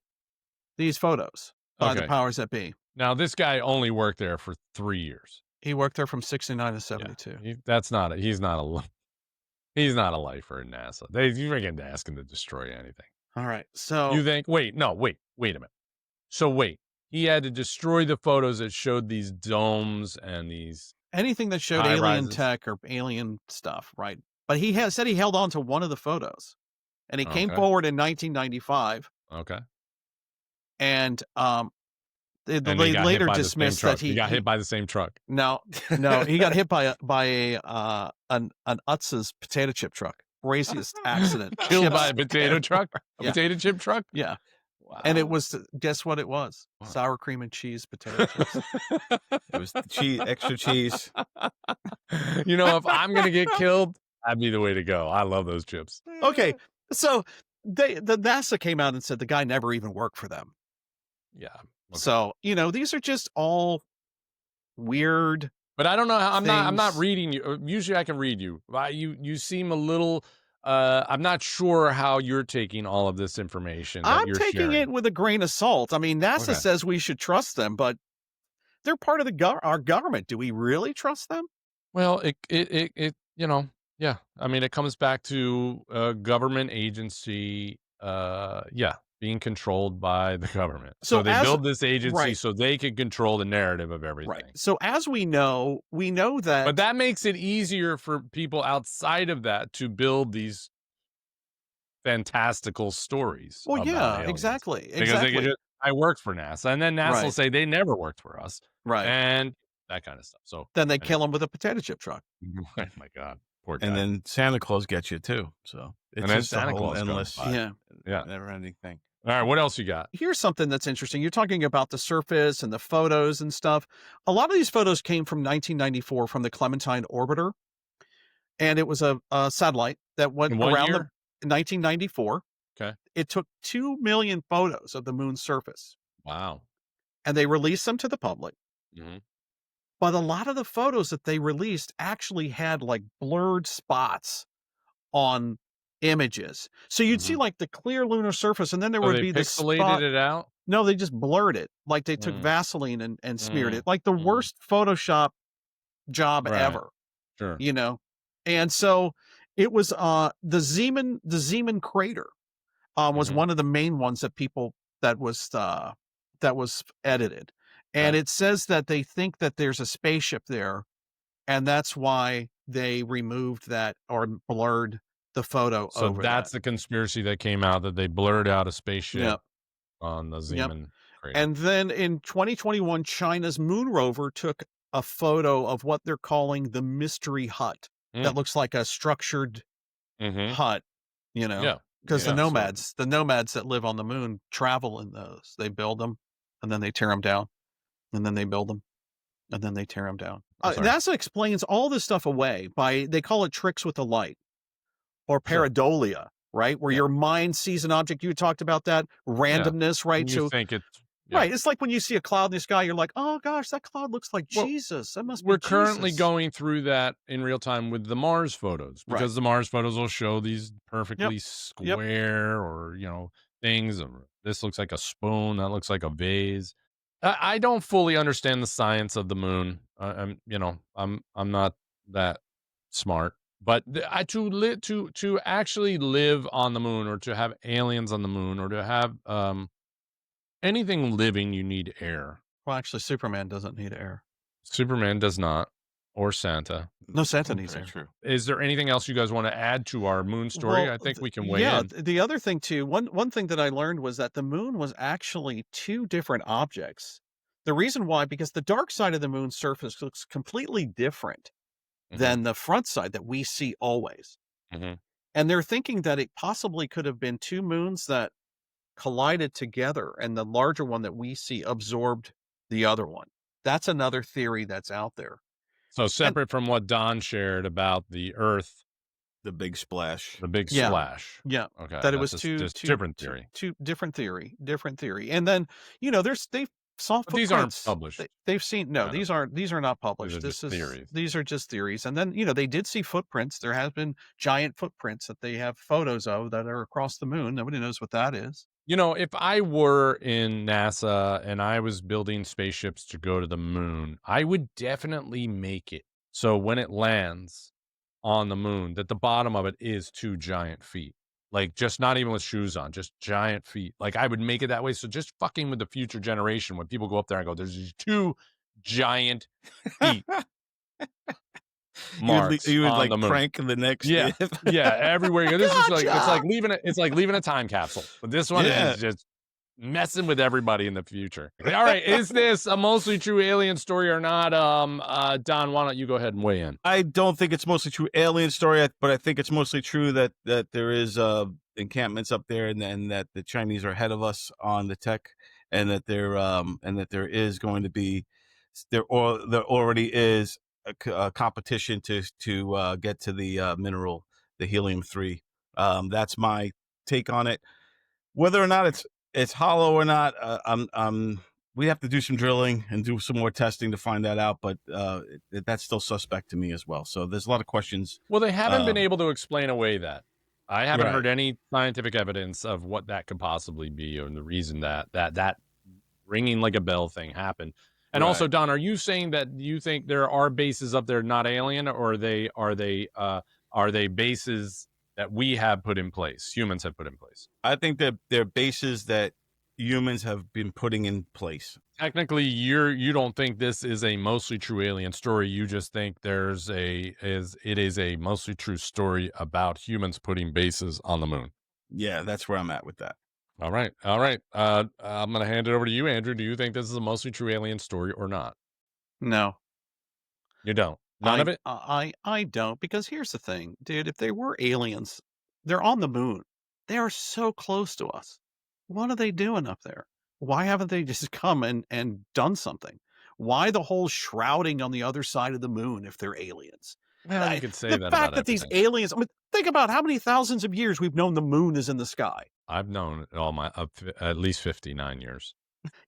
these photos by the Okay. powers that be. Now this guy only worked there for 3 years. He worked there from 69 to Yeah. 72. He's not a lifer in NASA. You freaking ask him to destroy anything. All right. So You think? Wait a minute. So wait, he had to destroy the photos that showed these domes and these. anything that showed High alien rises. tech or alien stuff, right? But he said he held on to one of the photos, and he came Okay. forward in 1995, Okay. and they And he got hit later by the same dismissed truck. that he got hit by the same truck. no, he got hit by an Utz's potato chip truck. Craziest accident. Killed by a Chips. potato truck. A Yeah. potato chip truck. Yeah, Wow. and it was guess what it was? What? Sour cream and cheese potato chips. it was cheese, extra cheese. You know, if I'm gonna get killed, that'd be the way to go. I love those chips. Okay, so the NASA came out and said the guy never even worked for them. Yeah. Okay. So, these are just all weird But I don't know how I'm not things. reading you. Usually I can read you. You seem a little I'm not sure how you're taking all of this information that I'm you're taking sharing. it with a grain of salt. I mean, NASA Okay. says we should trust them, but they're part of our government. Do we really trust them? Well, yeah. I mean, it comes back to a government agency, yeah, being controlled by the government. So So they as build this agency right, so they can control the narrative of right. everything. So as we know But that. that makes it easier for people outside of that to build these fantastical stories Well, about yeah, aliens exactly, because they could exactly. just, I worked for NASA, and then NASA will Right, say they never worked for us, right. and that kind of stuff. So Then they anyway, kill him with a potato chip truck. oh my God, poor And guy. then Santa Claus gets you too. So And it's then just a Santa whole Claus comes endless, by. Yeah. Yeah. never-ending thing. All right, what else you got? Here's something that's interesting. You're talking about the surface and the photos and stuff. A lot of these photos came from 1994 from the Clementine orbiter, and it was a satellite that went In what around year? 1994. Okay. It took 2 million photos of the moon's surface, Wow. and they released them to the public. Mhm. But a lot of the photos that they released actually had like blurred spots on images. So you'd see Mhm. like the clear lunar surface, and then there So would they be this pixelated spot. it out? No, they just blurred it. Like they took Mm, Vaseline and smeared mm, it. Like the mhm. worst Photoshop job Right. ever, Sure. you know? And so it was the Zeeman crater was Mhm. one of the main ones that people that was edited. And Okay. it says that they think that there's a spaceship there, and that's why they removed that or blurred the photo So over that. that's the conspiracy that came out, that they blurred out a spaceship Yep. on the Yep. Zeeman crater. And then in 2021, China's moon rover took a photo of what they're calling the mystery hut that Mm. looks like a structured Mhm. hut, Yeah. because Yeah, so the nomads that live on the moon travel in those. They build them and then they tear them down, and then they build them and then they tear them down. I'm sorry. NASA explains all this stuff away by, they call it tricks with the light or Sure. pareidolia, right? Where Yeah. your mind sees an object. You talked about that Yeah. randomness, right? And you So think it's yeah. right, it's like when you see a cloud in the sky, you're like, "Oh gosh, that cloud looks like Well, Jesus. That must be we're currently Jesus." going through that in real time with the Mars photos, Right. because the Mars photos will show these Yep. perfectly Yep. square or, things. This looks like a spoon. That looks like a vase. I don't fully understand the science of the moon. I'm not that smart. But to actually live on the moon, or to have aliens on the moon, or to have anything living, you need air. Well, actually, Superman doesn't need air. Superman does not, or Santa. No, Santa needs very air. true. Is there anything else you guys want to add to our moon story? Well, I think we can weigh yeah. in. The other thing too, one thing that I learned was that the moon was actually two different objects. The reason why, because the dark side of the moon's surface looks completely different Mhm, than the front side that we see always. mhm. And they're thinking that it possibly could have been two moons that collided together, and the larger one that we see absorbed the other one. That's another theory that's out there. So And separate from what Don shared about the Earth, The big splash. the big yeah, splash. yeah, Okay, that it that's was just different theory. two different theory. And then, they saw But these aren't footprints. published. They've seen, no, I know. these are not These published. are just theories. These are just theories. And then, they did see footprints. There has been giant footprints that they have photos of that are across the moon. Nobody knows what that is. If I were in NASA and I was building spaceships to go to the moon, I would definitely make it so when it lands on the moon, that the bottom of it is two giant feet. Like, just not even with shoes on, just giant feet. Like, I would make it that way. So just fucking with the future generation, when people go up there and go, there's these two giant feet marks You would on like the moon. crank the next Yeah. if. Yeah. Everywhere you go. This is like, Gotcha! it's like leaving a time capsule. But this one Yeah. is just messing with everybody in the future. All right. Is this a mostly true alien story or not? Don, why don't you go ahead and weigh in? I don't think it's mostly true alien story, but I think it's mostly true that there is encampments up there, and that the Chinese are ahead of us on the tech, and that there is going to be there already is a competition to get to the mineral, the helium-3. That's my take on it. Whether or not it's hollow or not, I'm we have to do some drilling and do some more testing to find that out, but that's still suspect to me as well. So there's a lot of questions. Well, they haven't been Uh, able to explain away that. I haven't heard Right. any scientific evidence of what that could possibly be, or the reason that ringing like a bell thing happened. And also, Right. Don, are you saying that you think there are bases up there not alien, or are they bases that we have put in place, humans have put in place? I think that they're bases that humans have been putting in place. Technically, you don't think this is a mostly true alien story. You just think it is a mostly true story about humans putting bases on the moon. Yeah, that's where I'm at with that. All right. I'm gonna hand it over to you, Andrew. Do you think this is a mostly true alien story or not? No, You don't. None of it. I don't, because here's the thing, dude. If they were aliens, they're on the moon. They are so close to us. What are they doing up there? Why haven't they just come and done something? Why the whole shrouding on the other side of the moon if they're aliens? Well, you could say The that fact about that these everything. aliens, I mean, think about how many thousands of years we've known the moon is in the sky. I've known it all my at least 59 years.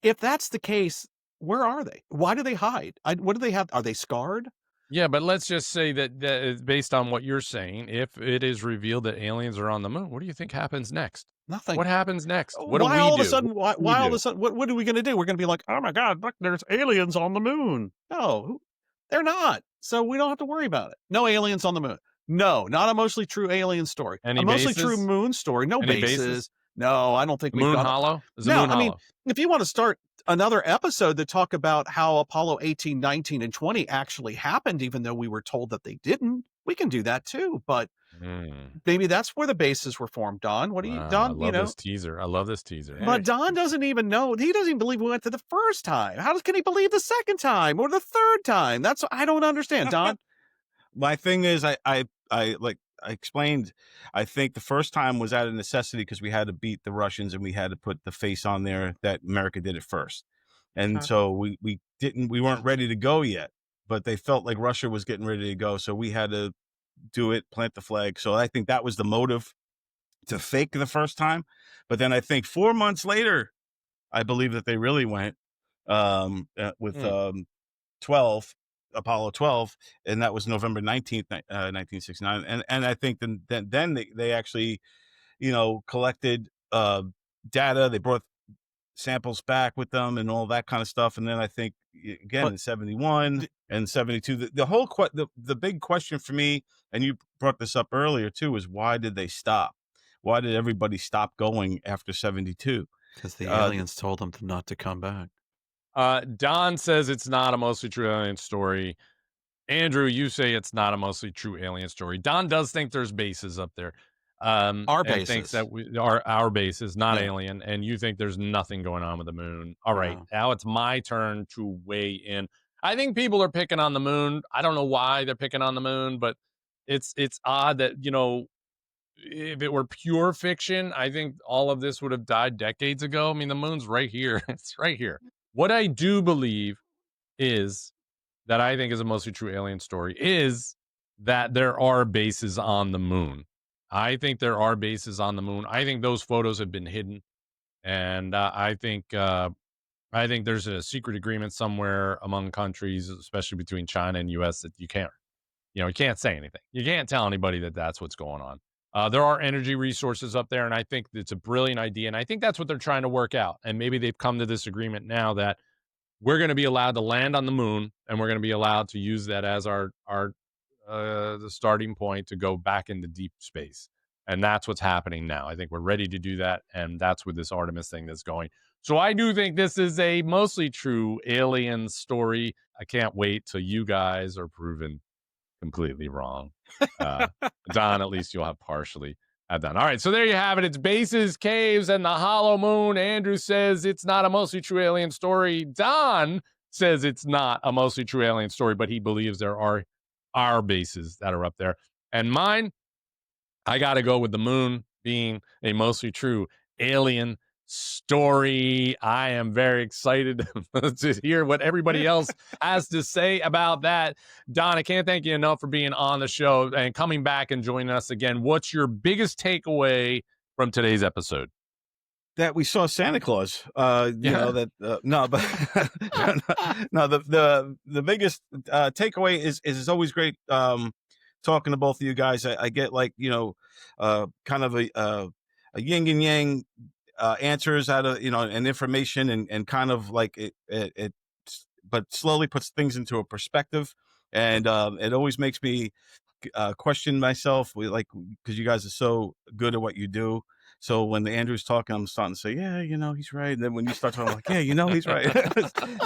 If that's the case, where are they? Why do they hide? What do they have? Are they scarred? Yeah, but let's just say that is based on what you're saying, if it is revealed that aliens are on the moon, what do you think happens next? Nothing. What happens next? What do Why we all of do? a sudden? What do we Why all of do? a sudden? What are we going to do? We're going to be like, oh my god, look, there's aliens on the moon. No, they're not. So we don't have to worry about it. No aliens on the moon. No, not a mostly true alien story. Any A mostly true bases? moon story. No Any bases. bases? No, I don't think The we've moon gone. hollow? Is the No, moon I mean, hollow? if you want to start another episode to talk about how Apollo 18, 19, and 20 actually happened, even though we were told that they didn't, we can do that too. But maybe that's where the bases were formed. Don, what do you, Wow, I Don? love this teaser. I love this teaser. But Don doesn't even know. He doesn't even believe we went to the first time. How can he believe the second time or the third time? That's I don't understand, Don. My thing is, like I explained, I think the first time was out of necessity because we had to beat the Russians and we had to put the face on there that America did it first. And so we weren't ready to go yet, but they felt like Russia was getting ready to go. So we had to do it, plant the flag. So I think that was the motive to fake the first time. But then I think 4 months later, I believe that they really went with 12, Apollo 12, and that was November 19th, 1969. And I think then they actually, collected data. They brought samples back with them and all that kind of stuff. And then I think again But in 71 and 72, the whole the big question for me, and you brought this up earlier too, is why did they stop? Why did everybody stop going after 72? because the aliens told them not to come back. Don says it's not a mostly true alien story. Andrew, you say it's not a mostly true alien story. Don does think there's bases up there. Our and bases. thinks that we are our bases, not Yeah. alien, and you think there's nothing going on with the moon. All right, No. now it's my turn to weigh in. I think people are picking on the moon. I don't know why they're picking on the moon, but it's odd that, if it were pure fiction, I think all of this would have died decades ago. I mean, the moon's right here. It's right here. What I do believe is that I think is a mostly true alien story is that there are bases on the moon. I think there are bases on the moon. I think those photos have been hidden, and I think there's a secret agreement somewhere among countries, especially between China and U.S., that you can't say anything. You can't tell anybody that that's what's going on. There are energy resources up there, and I think it's a brilliant idea, and I think that's what they're trying to work out. And maybe they've come to this agreement now that we're going to be allowed to land on the moon, and we're going to be allowed to use that as our the starting point to go back into deep space. And that's what's happening now. I think we're ready to do that, and that's with this Artemis thing that's going. So I do think this is a mostly true alien story. I can't wait till you guys are proven completely wrong. Don, at least you'll have partially have done. All right, so there you have it. It's bases, caves, and the hollow moon. Andrew says it's not a mostly true alien story. Don says it's not a mostly true alien story, but he believes there are our bases that are up there. And mine, I got to go with the moon being a mostly true alien story. I am very excited to hear what everybody else has to say about that. Don, I can't thank you enough for being on the show and coming back and joining us again. What's your biggest takeaway from today's episode? that we saw Santa Claus. You Yeah. know that no, but no. The biggest takeaway is it's always great talking to both of you guys. I get like kind of a yin and yang answers out of and information and kind of like it but slowly puts things into a perspective, and it always makes me question myself, like, because you guys are so good at what you do. So when the Andrew's talking, I'm starting to say, yeah, he's right. And then when you start talking, I'm like, yeah, he's right.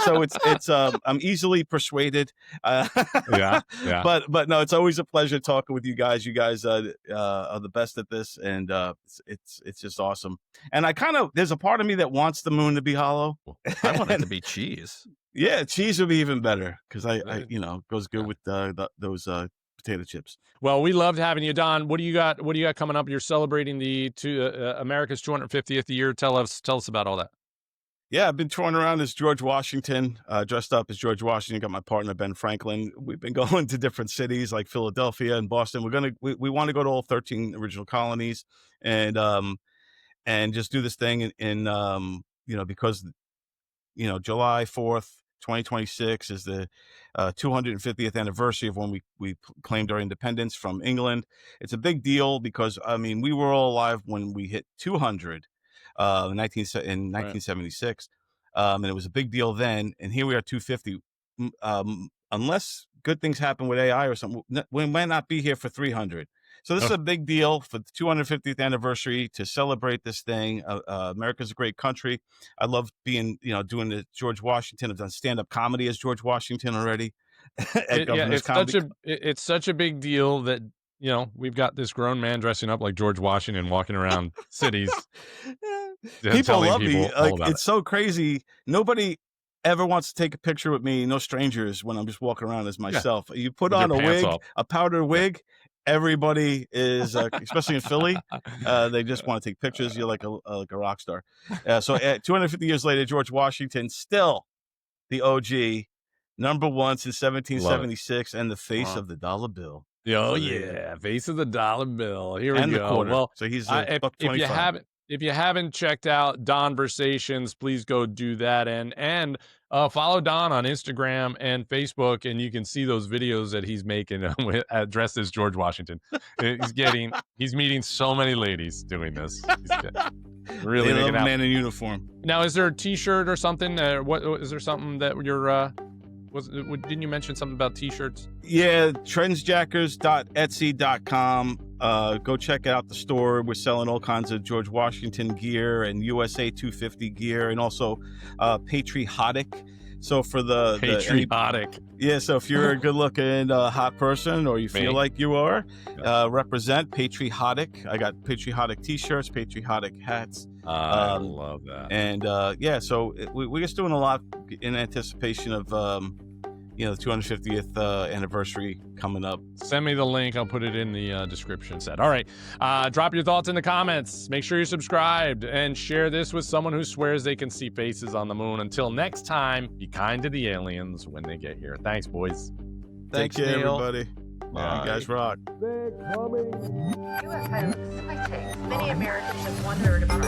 So it's I'm easily persuaded. Yeah. But no, it's always a pleasure talking with you guys. You guys are the best at this, and it's just awesome. And there's a part of me that wants the moon to be hollow. I want it to be cheese. Yeah, cheese would be even better because I goes good with those potato chips. Well, we loved having you, Don. What do you got coming up? You're celebrating the America's 250th year. Tell us about all that. Yeah, I've been touring around as George Washington, dressed up as George Washington. Got my partner Ben Franklin. We've been going to different cities like Philadelphia and Boston. We want to go to all 13 original colonies and just do this thing in because July 4th, 2026 is the 250th anniversary of when we claimed our independence from England. It's a big deal because we were all alive when we hit 200 in 1976, and it was a big deal then. And here we are, 250. Unless good things happen with AI or something, we might not be here for 300. So this is a big deal for the 250th anniversary to celebrate this thing. America's a great country. I love doing the George Washington. I've done stand-up comedy as George Washington already. It's such a big deal that we've got this grown man dressing up like George Washington walking around cities. People love me. Like, it's so crazy. Nobody ever wants to take a picture with me. No strangers when I'm just walking around as myself. You put on a wig, a powdered wig. Everybody is, especially in Philly, they just want to take pictures. You're like a rock star. So 250 years later, George Washington, still the OG, number one since 1776, and the face of the dollar bill. Oh, yeah. Face of the dollar bill. Here we go. The quarter. Well, so he's if you haven't checked out Donversations, please go do that and follow Don on Instagram and Facebook, and you can see those videos that he's making dressed as George Washington. He's meeting so many ladies doing this. Really making a man in uniform. Now, is there a T-shirt or something? What is there something that you're? Didn't you mention something about T-shirts? Yeah, trendsjackers.etsy.com. Go check out the store. We're selling all kinds of George Washington gear and USA 250 gear, and also patriotic. So for the patriotic, so if you're a good-looking hot person, or you feel like you are, represent patriotic. I got patriotic T-shirts, patriotic hats. I love that. And so we're just doing a lot in anticipation of the 250th anniversary coming up. Send me the link. I'll put it in the description set. All right. Drop your thoughts in the comments. Make sure you're subscribed and share this with someone who swears they can see faces on the moon. Until next time, be kind to the aliens when they get here. Thanks, boys. Thanks, everybody. Yeah, you guys rock. UFO sightings. Many Americans have wondered about